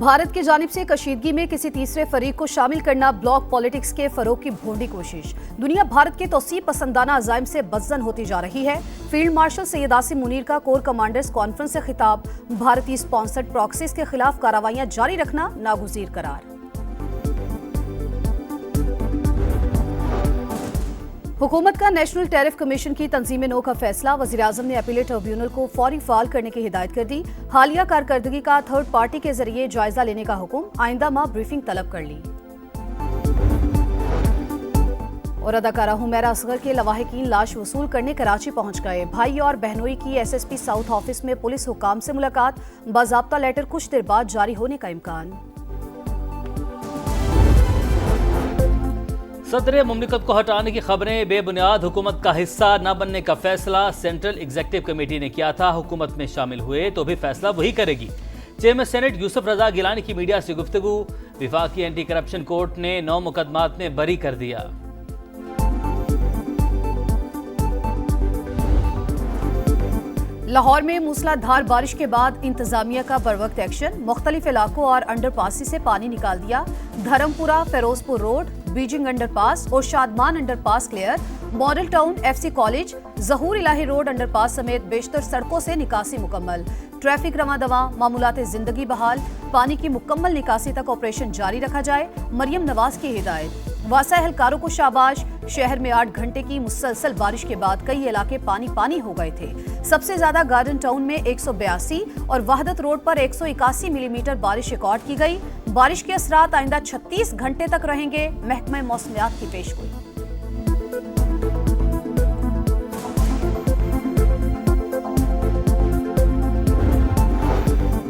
भारत की जानिब से कशीदगी में किसी तीसरे फरीक को शामिल करना ब्लॉक पॉलिटिक्स के फरोग की भोंडी कोशिश। दुनिया भारत के तौसीब पसंदाना अज़ाइम से बदजन होती जा रही है। फील्ड मार्शल सैयद आसिम मुनीर का कोर कमांडर्स कॉन्फ्रेंस से खिताब। भारतीय स्पॉन्सर्ड प्रॉक्सीज के खिलाफ कार्रवाइयां जारी रखना नागुज़ीर करार। हुकूमत का नेशनल टैरिफ कमीशन की तंजीम नो का फैसला। वज़ीर-ए-आज़म ने अपीलेट ट्रिब्यूनल को फौरी फाल करने की हिदायत कर दी। हालिया कारकर्दगी का थर्ड पार्टी के जरिए जायजा लेने का हुक्म। आइंदा माह ब्रीफिंग तलब कर ली। और अदाकारा हुमैरा असगर के लवाहिकीन लाश वसूल करने कराची पहुंच गए। भाई और बहनोई की SSP साउथ ऑफिस में पुलिस हुकाम से मुलाकात। बाज़ाब्ता लेटर कुछ देर बाद जारी होने का इम्कान। सदर मुमलिकत को हटाने की खबरें बेबुनियाद। हुकूमत का हिस्सा न बनने का फैसला सेंट्रल एग्जीक्यूटिव कमेटी ने किया था। हुकूमत में शामिल हुए तो भी फैसला वही करेगी। चेयरमैन सेनेट यूसुफ रजा गिलानी की मीडिया से गुफ्तगू। विफाकी एंटी करप्शन कोर्ट ने 9 मुकदमात में बरी कर दिया। लाहौर में मूसलाधार बारिश के बाद इंतजामिया का बरवक्त एक्शन। मुख्तलिफ इलाकों और अंडरपास से पानी निकाल दिया। Dharampura Ferozepur road, Beijing underpass और Shadman underpass clear. Model town FC college, Zahoor Elahi road underpass समेत बेशतर सड़कों से निकासी मुकम्मल। ट्रैफिक रवा दवा, मामूलात जिंदगी बहाल। पानी की मुकम्मल निकासी तक ऑपरेशन जारी रखा जाए। मरियम नवाज की हिदायत। वासा एहलकारों को शाबाश। शहर में 8 घंटे की मुसलसल बारिश के बाद कई इलाके पानी पानी हो गए थे। सबसे ज्यादा गार्डन टाउन में 182 और वहदत रोड पर 181 मिलीमीटर बारिश रिकॉर्ड की गई। बारिश के असरात आइंदा 36 घंटे तक रहेंगे। महकमा मौसमियात की पेशगोई।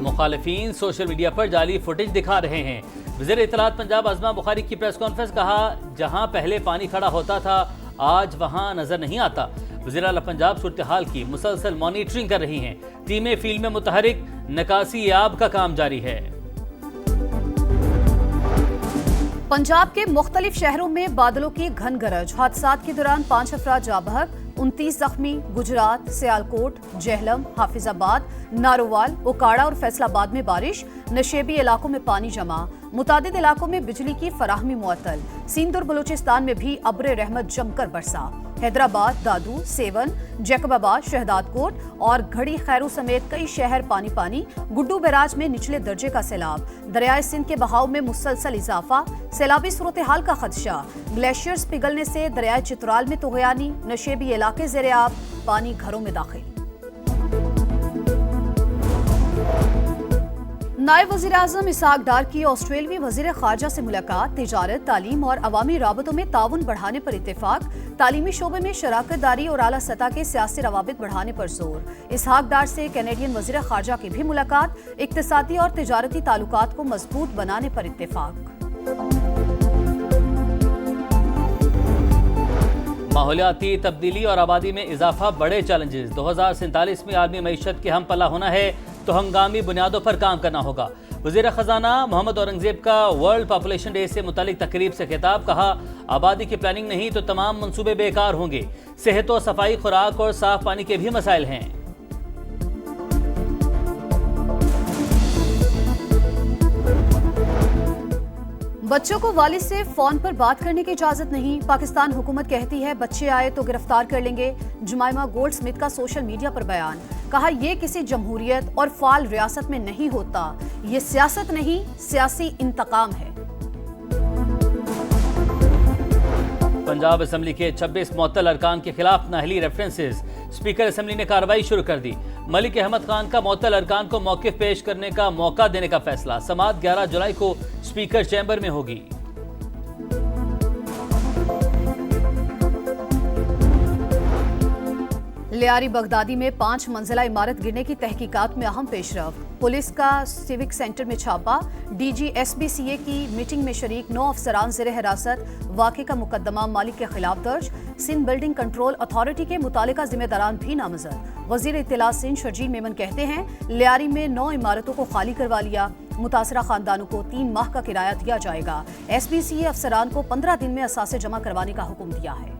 मुखालिफिन सोशल मीडिया पर जाली फुटेज दिखा रहे हैं। वज़ीर इत्तलात पंजाब आज़मा बुखारी की प्रेस कॉन्फ्रेंस। कहा, जहां पहले पानी खड़ा होता था आज वहां नजर नहीं आता। वज़ीर आला पंजाब सूरत हाल की मुसलसल मॉनिटरिंग कर रही हैं। टीमें फील्ड में मुतहरिक, निकासी याब का काम जारी है। पंजाब के मुख्तलिफ शहरों में बादलों की घन गरज। हादसात के दौरान 5 अफराद जाँ बहक, 29 जख्मी। गुजरात, सियालकोट, जेहलम, हाफिजाबाद, नारोवाल, ओकाड़ा और फैसलाबाद में बारिश। नशेबी इलाकों में पानी जमा। मुतादिद इलाकों में बिजली की फराहमी मुअत्तल। सिंध और बलूचिस्तान में भी अब्र रहमत जमकर बरसा। हैदराबाद, दादू, सेवन, जैकबाबाद, शहदादकोट और घड़ी खैरू समेत कई शहर पानी पानी। गुड्डू बैराज में निचले दर्जे का सैलाब। दरियाए सिंध के बहाव में मुसलसल इजाफा। सैलाबी सूरत हाल का खदशा। ग्लेशियर्स पिघलने से दरियाए चित्राल में तुगयानी। नशेबी इलाके ज़ेरे आब, पानी घरों में दाखिल। नायब वज़ीर-ए-आज़म इसहाक डार की ऑस्ट्रेलियाई वज़ीर ख़ारजा से मुलाकात। तिजारत, तालीम और अवामी राबतों में ताउन बढ़ाने पर इत्तेफाक। तालीमी शोबे में शराकत दारी और आला सतह के सियासी रवाबित बढ़ाने पर जोर। इसहाक डार से कैनेडियन वज़ीर ख़ारजा की भी मुलाकात। इक़्तिसादी और तिजारती ताल्लुकात को मजबूत बनाने पर इत्तेफाक। माहौलियाती तब्दीली और आबादी में इजाफा बड़े चैलेंजेस। 2047 में आलमी मईशत के हम पला होना है तो हंगामी बुनियादों पर काम करना होगा। वज़ीर ख़जाना मोहम्मद औरंगज़ेब का वर्ल्ड पॉपुलेशन डे से मुतालिक तकरीब से खिताब। कहा, आबादी की प्लानिंग नहीं तो तमाम मंसूबे बेकार होंगे। सेहत और सफाई, खुराक और साफ पानी के भी मसाइल हैं। बच्चों को वालिद से फोन पर बात करने की इजाजत नहीं। पाकिस्तान हुकूमत कहती है बच्चे आए तो गिरफ्तार कर लेंगे। जुमाइमा गोल्ड स्मिथ का सोशल मीडिया पर बयान। कहा, यह किसी जमहूरियत और फाल रियासत में नहीं होता। ये सियासत नहीं, सियासी इंतकाम है। पंजाब असम्बली के 26 मुअत्तल अरकान के खिलाफ नाअहली रेफरेंसेस। स्पीकर असम्बली ने कार्रवाई शुरू कर दी। मलिक अहमद खान का मुअत्तल अरकान को मौक़िफ़ पेश करने का मौका देने का फैसला। समाअत 11 जुलाई को स्पीकर चैम्बर में होगी। लियारी बगदादी में 5 मंजिला इमारत गिरने की तहकीकात में अहम पेशरफ। पुलिस का सिविक सेंटर में छापा। DG SBCA की मीटिंग में शरीक 9 अफसरान ज़ेरे हिरासत। वाक़े का मुकदमा मालिक के खिलाफ दर्ज। सिंध बिल्डिंग कंट्रोल अथॉरिटी के मुतालिका जिम्मेदारान भी नामजद। वज़ीर इत्तलात सिंध शर्जील मेमन कहते हैं, लियारी में 9 इमारतों को खाली करवा लिया। मुतासरा खानदानों को 3 माह का किराया दिया जाएगा। SBCA अफसरान को 15 दिन में असासे जमा करवाने का हुक्म दिया है।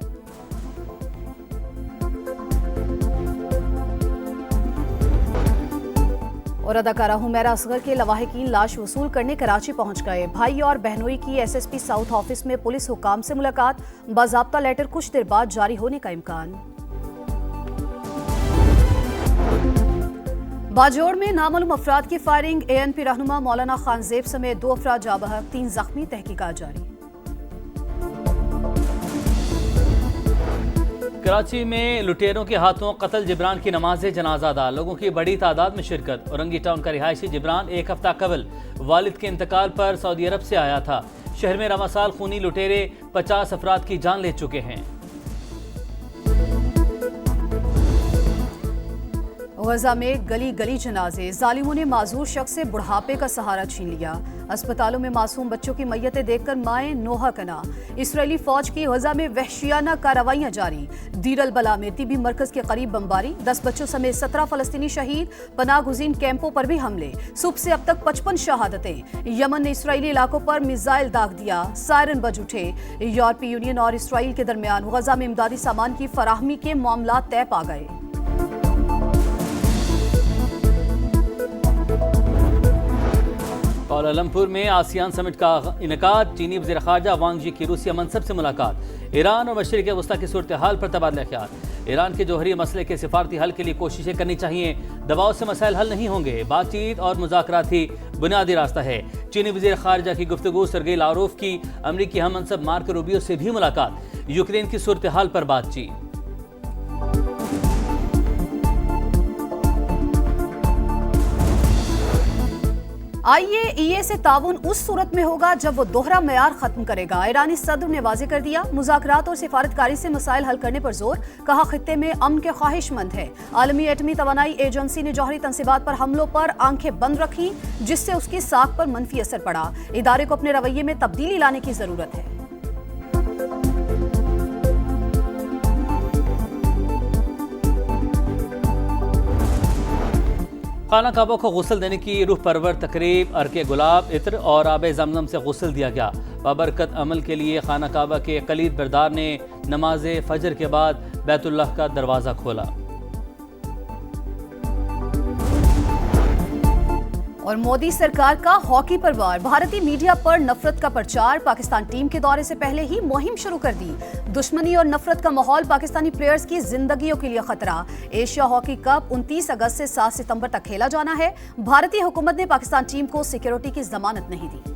और अदाकारा हुमैरा असगर के लवाहिकीन लाश वसूल करने कराची पहुंच गए। भाई और बहनोई की एसएसपी साउथ ऑफिस में पुलिस हुकाम से मुलाकात, बाज़ाब्ता लेटर कुछ देर बाद जारी होने का इम्कान। बाजोड़ में नामालूम अफराद की फायरिंग, एएनपी रहनुमा मौलाना खानजेब समेत 2 अफराद जाँ बहक, 3 जख्मी, तहकीकात जारी। कराची में लुटेरों के हाथों कत्ल जिब्रान की नमाज जनाजा अदा, लोगों की बड़ी तादाद में शिरकत। औरंगी टाउन का रिहायशी जिब्रान 1 हफ्ता कबल वालिद के इंतकाल पर सऊदी अरब से आया था। शहर में रवा साल खूनी लुटेरे 50 अफराद की जान ले चुके हैं। गजा में गली गली जनाजे, जालिमों ने माजूर शख्स से बुढ़ापे का सहारा छीन लिया। अस्पतालों में मासूम बच्चों की मैयतें देखकर माएं नोहा कना। इसराइली फौज की गजा में वहशियाना कार्रवाइयां जारी। दीर अल बला में तिबी मरकज के करीब बमबारी, 10 बच्चों समेत 17 फलस्तीनी शहीद। पनाह गुज़ीन कैंपों पर भी हमले, सुबह से अब तक 55 शहादतें। यमन ने इसराइली इलाकों पर मिसाइल दाग दिया, सायरन बज उठे। यूरोपीय यूनियन और इसराइल के दरमियान गजा में इमदादी सामान की फराहमी के मामला तय पा गए। कुआलालंपुर में आसियान समिट का इनेकाद, चीनी वज़ीर ख़ारजा वांग यी की रूसी मनसब से मुलाकात। ईरान और मशरिक़ वस्ता की सूरत हाल पर तबादला ख्याल। ईरान के जौहरी मसले के सिफारती हल के लिए कोशिशें करनी चाहिए, दबाव से मसाइल हल नहीं होंगे। बातचीत और मुज़ाकरात ही बुनियादी रास्ता है। चीनी वज़ीर ख़ारजा की गुफ्तगू, सरगेई लावरोव की अमरीकी हम मनसब मार्को रूबियो से भी मुलाकात। यूक्रेन की सूरत हाल पर बातचीत। IAEA से ताउन उस सूरत में होगा जब वो दोहरा मयार खत्म करेगा। ईरानी सदर ने वाज़ेह कर दिया, मुज़ाकरात और सिफारतकारी से मसाइल हल करने पर जोर। कहा खित्ते में अमन के ख्वाहिशमंद है। आलमी एटमी तवानाई एजेंसी ने जौहरी तंसीबात पर हमलों पर आंखें बंद रखी, जिससे उसकी साख पर मनफी असर पड़ा। इदारे को अपने रवैये में तब्दीली लाने की जरूरत है। खाना काबा को गुस्ल देने की रूह परवर तकरीब, अर्के गुलाब, इत्र और आब जमजम से गुस्ल दिया गया। बाबरकत अमल के लिए खाना काबा के कलीद बरदार ने नमाज फजर के बाद बैतुल्लाह का दरवाज़ा खोला। और मोदी सरकार का हॉकी पर वार, भारतीय मीडिया पर नफरत का प्रचार। पाकिस्तान टीम के दौरे से पहले ही मुहिम शुरू कर दी। दुश्मनी और नफरत का माहौल, पाकिस्तानी प्लेयर्स की जिंदगियों के लिए खतरा। एशिया हॉकी कप 29 अगस्त से 7 सितंबर तक खेला जाना है। भारतीय हुकूमत ने पाकिस्तान टीम को सिक्योरिटी की जमानत नहीं दी।